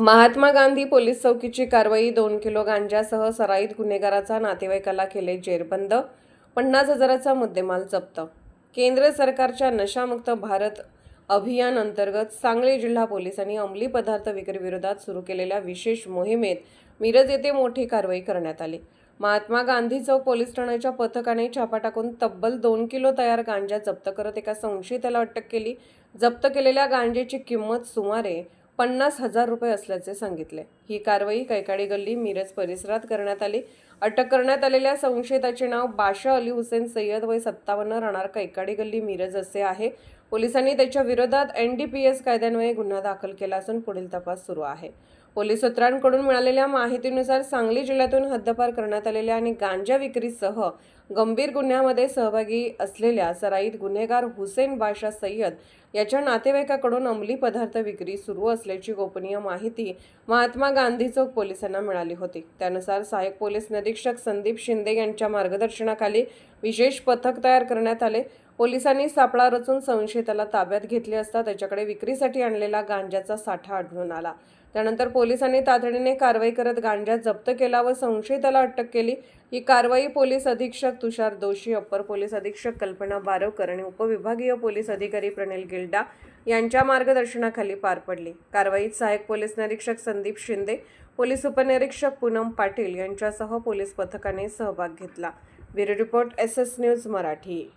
Mahatma Gandhi police चौकीची कारवाई 2 kilo गांजासह सराईत गुन्हेगाराचा नातेवाईकाला केले जेरबंद 50,000चा मुद्देमाल जप्त। केंद्र सरकारच्या नशामुक्त भारत अभियान अंतर्गत सांगली जिल्हा पोलिसांनी अंमली पदार्थ विक्री विरोधात सुरू केलेल्या विशेष मोहिमेत मिरज येथे मोठी कारवाई करण्यात आली। महात्मा गांधी चौक पोलीस ठाण्याच्या पथकाने छापा टाकून तब्बल 2 किलो तयार गांजा जप्त करत एका संशयिताला अटक केली। जप्त केलेल्या गांजाची किंमत सुमारे 50,000 रुपये असल्याचे सांगितले। ही कारवाई कैकाडी गल्ली मिरज परिसरात करण्यात आली। अटक करण्यात आलेल्या संशयिताचे नाव बाशा अली हुसेन सय्यद वय 57 राहणार कैकाडी गल्ली मिरज असे आहे। पोलिसांनी त्याच्या विरोधात NDPS कायद्यान्वये गुन्हा दाखल केला असून पुढील तपास सुरू आहे। पोलीस सूत्रांकडून मिळालेल्या माहितीनुसार सांगली जिल्ह्यातून हद्दपार करण्यात आलेल्या आणि गांजा विक्रीसह गंभीर गुन्ह्यामध्ये सहभागी असलेल्या सराईत गुन्हेगार हुसेन बाशा सय्यद याच्या नातेवाईकाकडून अंमली पदार्थ विक्री सुरू असल्याची गोपनीय माहिती महात्मा गांधी चौक पोलिसांना मिळाली होती। त्यानुसार सहाय्यक पोलीस निरीक्षक संदीप शिंदे यांच्या मार्गदर्शनाखाली विशेष पथक तयार करण्यात आले। पोलिसांनी सापळा रचून संशयिताला ताब्यात घेतले असता त्याच्याकडे विक्रीसाठी आणलेला गांजाचा साठा आढळून आला। त्यानंतर पोलिसांनी तातडीने कारवाई करत गांजा जप्त केला व संशयिताला अटक केली। ही कारवाई पोलीस अधीक्षक तुषार दोशी, अप्पर पोलीस अधीक्षक कल्पना बारवकर आणि उपविभागीय पोलीस अधिकारी प्रणिल गिल्डा यांच्या मार्गदर्शनाखाली पार पडली। कारवाईत सहाय्यक पोलीस निरीक्षक संदीप शिंदे, पोलीस उपनिरीक्षक पूनम पाटील यांच्यासह पोलीस पथकाने सहभाग घेतला। Bureau report SS news Marathi.